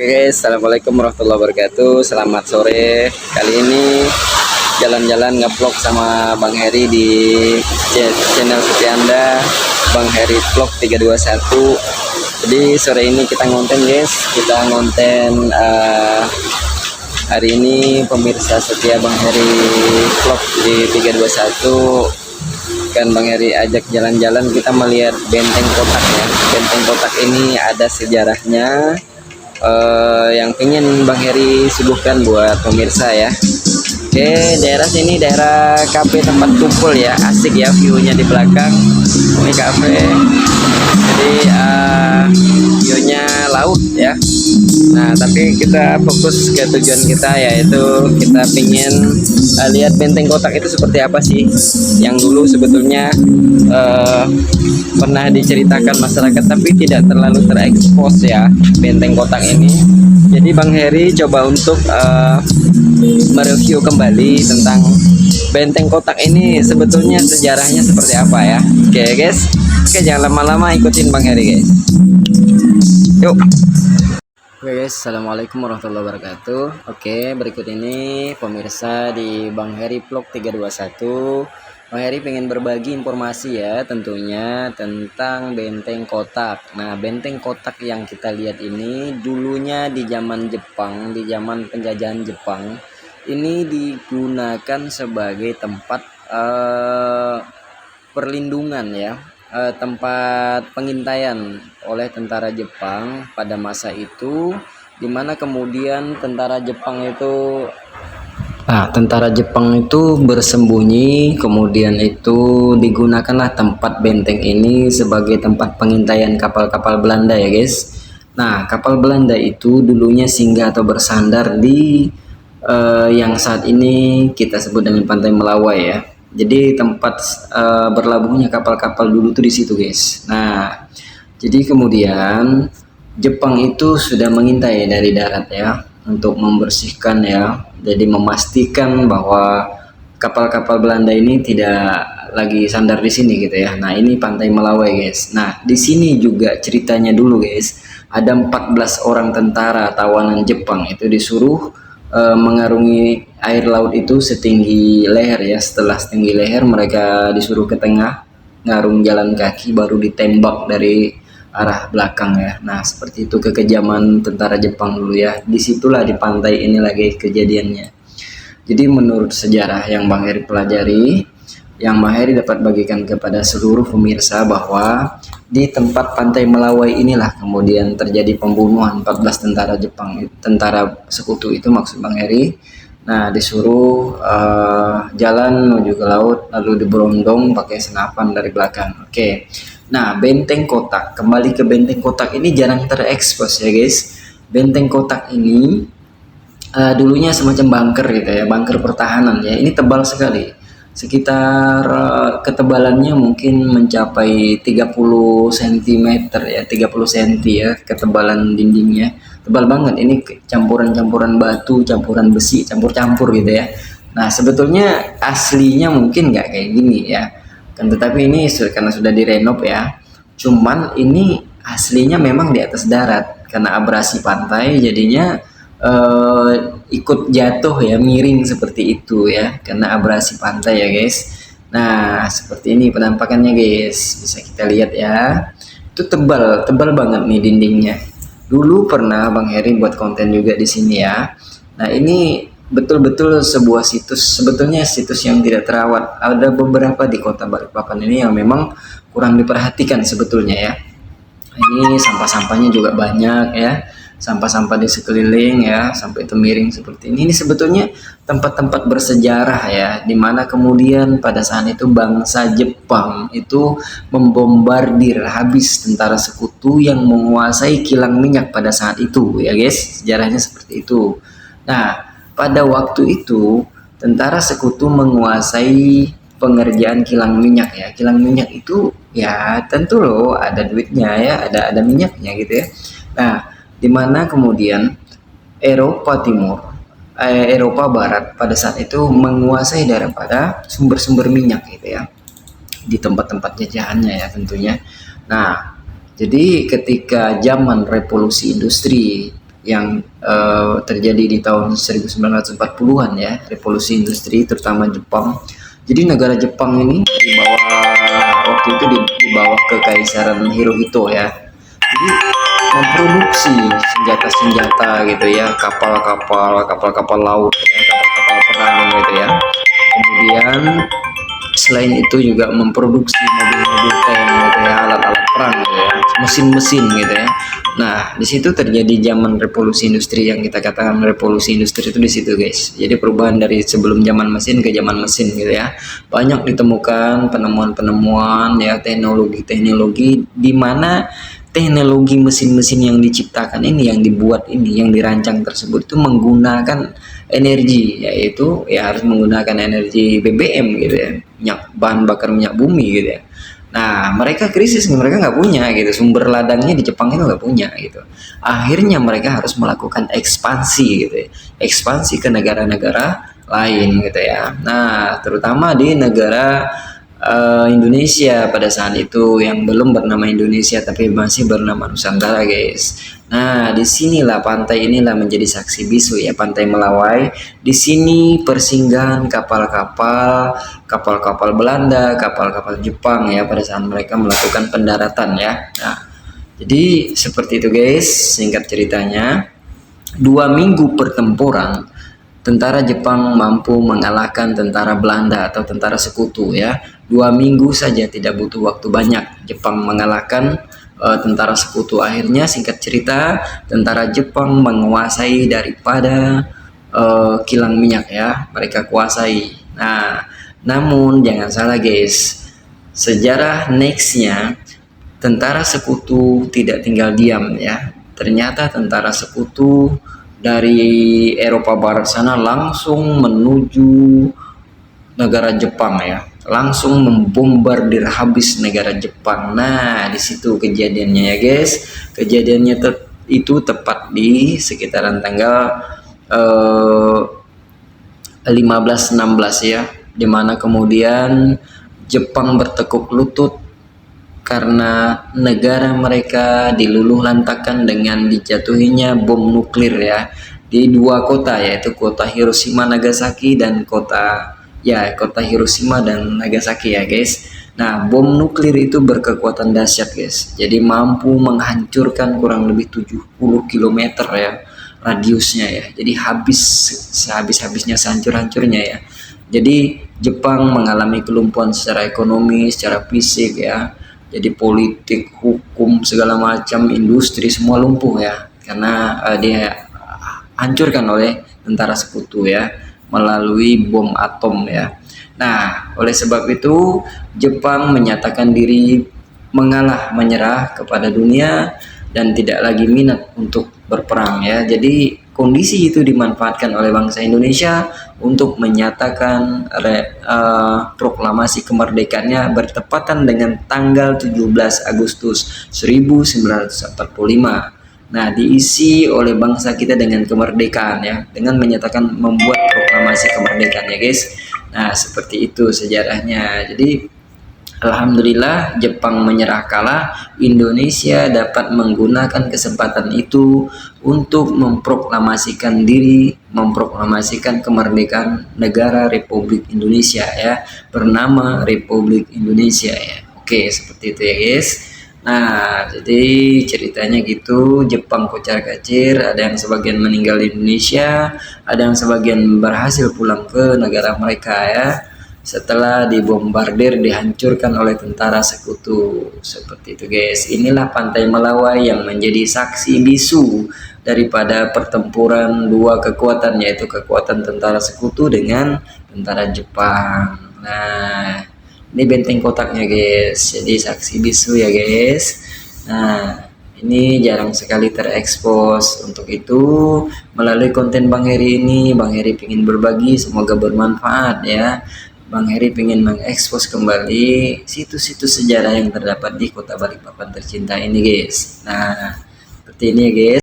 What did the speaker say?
Assalamualaikum warahmatullahi wabarakatuh. Selamat sore. Kali ini jalan-jalan ngevlog sama Bang Heri di channel Setianda, Bang Heri Vlog 321. Jadi sore ini kita ngonten guys. Kita ngonten hari ini pemirsa setia Bang Heri Vlog di 321. Kan Bang Heri ajak jalan-jalan, kita melihat benteng kotak ya. Benteng kotak ini ada sejarahnya, yang pengen Bang Heri suguhkan buat pemirsa ya. Oke, daerah sini daerah kafe tempat kumpul ya, asik ya viewnya di belakang. Ini kafe, jadi viewnya laut ya. Nah, tapi kita fokus ke tujuan kita, yaitu kita pengen lihat benteng kotak itu seperti apa sih, yang dulu sebetulnya pernah diceritakan masyarakat tapi tidak terlalu terekspos ya, benteng kotak ini. Jadi Bang Heri coba untuk mereview kembali tentang benteng kotak ini, sebetulnya sejarahnya seperti apa ya. Oke guys, jangan lama-lama, ikutin Bang Heri guys. Yuk. Oke guys, assalamualaikum warahmatullahi wabarakatuh. Oke, berikut ini pemirsa di Bang Heri Vlog 321. Bang Heri pengen berbagi informasi ya, tentunya tentang benteng kotak. Nah, benteng kotak yang kita lihat ini dulunya di zaman Jepang, di zaman penjajahan Jepang, ini digunakan sebagai tempat perlindungan ya, tempat pengintaian oleh tentara Jepang pada masa itu, dimana kemudian tentara Jepang itu bersembunyi, kemudian itu digunakanlah tempat benteng ini sebagai tempat pengintaian kapal-kapal Belanda ya guys. Nah, kapal Belanda itu dulunya singgah atau bersandar di yang saat ini kita sebut dengan Pantai Melawai ya. Jadi tempat berlabuhnya kapal-kapal dulu tuh di situ guys. Nah, jadi kemudian Jepang itu sudah mengintai dari darat ya, untuk membersihkan ya, jadi memastikan bahwa kapal-kapal Belanda ini tidak lagi sandar di sini gitu ya. Nah, ini Pantai Melawai guys. Nah, di sini juga ceritanya dulu guys, ada 14 orang tentara tawanan Jepang itu disuruh mengarungi air laut itu setinggi leher ya. Setelah setinggi leher, mereka disuruh ke tengah, ngarung jalan kaki, baru ditembak dari arah belakang ya. Nah, seperti itu kekejaman tentara Jepang dulu ya. Disitulah di pantai ini lagi kejadiannya. Jadi menurut sejarah yang Bang Heri pelajari, yang Bang Heri dapat bagikan kepada seluruh pemirsa, bahwa di tempat Pantai Melawai inilah kemudian terjadi pembunuhan 14 tentara Jepang, tentara sekutu itu maksud Bang Heri. Nah, disuruh jalan menuju ke laut, lalu diberondong pakai senapan dari belakang. Oke. Nah, benteng kotak, kembali ke benteng kotak ini jarang terekspos ya guys. Benteng kotak ini dulunya semacam bunker gitu ya, bunker pertahanan ya. Ini tebal sekali, sekitar ketebalannya mungkin mencapai 30 cm ya, 30 cm ya ketebalan dindingnya. Tebal banget, ini campuran-campuran batu, campuran besi, campur-campur gitu ya. Nah, sebetulnya aslinya mungkin nggak kayak gini ya kan, tetapi ini karena sudah direnov ya. Cuman ini aslinya memang di atas darat, karena abrasi pantai jadinya ikut jatuh ya, miring seperti itu ya, karena abrasi pantai ya guys. Nah, seperti ini penampakannya guys, bisa kita lihat ya. Itu tebal tebal banget nih dindingnya. Dulu pernah Bang Heri buat konten juga di sini ya. Nah, ini betul-betul sebuah situs, sebetulnya situs yang tidak terawat. Ada beberapa di kota Balikpapan ini yang memang kurang diperhatikan sebetulnya ya. Ini sampah-sampahnya juga banyak ya, sampah-sampah di sekeliling ya, sampai itu miring seperti ini. Ini sebetulnya tempat-tempat bersejarah ya, dimana kemudian pada saat itu bangsa Jepang itu membombardir habis tentara sekutu yang menguasai kilang minyak pada saat itu ya guys, sejarahnya seperti itu. Nah, pada waktu itu tentara sekutu menguasai pengerjaan kilang minyak ya. Kilang minyak itu ya tentu loh ada duitnya ya, ada minyaknya gitu ya. Nah, dimana kemudian Eropa Timur, Eropa Barat pada saat itu menguasai daripada sumber-sumber minyak gitu ya, di tempat-tempat jajahannya ya tentunya. Nah, jadi ketika zaman revolusi industri yang terjadi di tahun 1940-an ya, revolusi industri terutama Jepang. Jadi negara Jepang ini di bawah waktu itu di bawah kekaisaran Hirohito ya. Jadi memproduksi senjata-senjata gitu ya, kapal-kapal laut ya, kapal-kapal perang gitu ya. Kemudian selain itu juga memproduksi mobil-mobil tank gitu ya, alat-alat perang gitu ya, mesin-mesin gitu ya. Nah, di situ terjadi zaman revolusi industri, yang kita katakan revolusi industri itu di situ, guys. Jadi perubahan dari sebelum zaman mesin ke zaman mesin gitu ya. Banyak ditemukan penemuan-penemuan ya, teknologi-teknologi di mana teknologi mesin-mesin yang diciptakan ini, yang dibuat ini, yang dirancang tersebut itu menggunakan energi, yaitu ya harus menggunakan energi BBM gitu ya, bahan bakar minyak bumi gitu ya. Nah, mereka krisis, mereka nggak punya gitu, sumber ladangnya di Jepang itu nggak punya gitu. Akhirnya mereka harus melakukan ekspansi gitu ya, ekspansi ke negara-negara lain gitu ya. Nah, terutama di negara Indonesia pada saat itu, yang belum bernama Indonesia tapi masih bernama Nusantara, guys. Nah, disinilah pantai inilah menjadi saksi bisu ya, Pantai Melawai. Di sini persinggahan kapal-kapal Belanda, kapal-kapal Jepang ya pada saat mereka melakukan pendaratan ya. Nah, jadi seperti itu, guys. Singkat ceritanya, 2 minggu pertempuran, tentara Jepang mampu mengalahkan tentara Belanda atau tentara sekutu ya. 2 minggu saja, tidak butuh waktu banyak Jepang mengalahkan tentara sekutu. Akhirnya singkat cerita, tentara Jepang menguasai daripada kilang minyak ya, mereka kuasai. Nah, namun jangan salah, guys, sejarah nextnya tentara sekutu tidak tinggal diam ya. Ternyata tentara sekutu dari Eropa Barat sana langsung menuju negara Jepang ya, langsung membombardir habis negara Jepang. Nah, di situ kejadiannya ya, guys. Kejadiannya itu tepat di sekitaran tanggal 15-16 ya, dimana kemudian Jepang bertekuk lutut karena negara mereka diluluh lantakan dengan dijatuhinya bom nuklir ya, di 2 kota, yaitu kota Hiroshima Nagasaki dan kota Hiroshima dan Nagasaki ya, guys. Nah, bom nuklir itu berkekuatan dahsyat, guys. Jadi mampu menghancurkan kurang lebih 70 km ya radiusnya ya. Jadi sehabis-habisnya, sehancur-hancurnya ya. Jadi Jepang mengalami kelumpuhan secara ekonomi, secara fisik ya. Jadi politik, hukum, segala macam, industri semua lumpuh ya, karena dia hancurkan oleh tentara sekutu ya, melalui bom atom ya. Nah, oleh sebab itu Jepang menyatakan diri mengalah, menyerah kepada dunia dan tidak lagi minat untuk berperang ya. Jadi kondisi itu dimanfaatkan oleh bangsa Indonesia untuk menyatakan proklamasi kemerdekaannya bertepatan dengan tanggal 17 Agustus 1945. Nah, diisi oleh bangsa kita dengan kemerdekaan ya, dengan menyatakan membuat proklamasi kemerdekaan ya, guys. Nah, seperti itu sejarahnya. Jadi alhamdulillah Jepang menyerah kalah, Indonesia dapat menggunakan kesempatan itu untuk memproklamasikan diri, memproklamasikan kemerdekaan negara Republik Indonesia ya, bernama Republik Indonesia ya. Oke, seperti itu ya, guys. Nah, jadi ceritanya gitu, Jepang kocar-kacir, ada yang sebagian meninggal di Indonesia, ada yang sebagian berhasil pulang ke negara mereka ya, setelah dibombardir, dihancurkan oleh tentara sekutu. Seperti itu, guys. Inilah Pantai Melawai yang menjadi saksi bisu daripada pertempuran 2 kekuatan, yaitu kekuatan tentara sekutu dengan tentara Jepang. Nah, ini benteng kotaknya, guys. Jadi saksi bisu ya, guys. Nah, ini jarang sekali terekspos. Untuk itu, melalui konten Bang Heri ini, Bang Heri ingin berbagi, semoga bermanfaat ya. Bang Heri ingin mengekspos kembali situs-situs sejarah yang terdapat di Kota Balikpapan tercinta ini, guys. Nah, seperti ini ya, guys.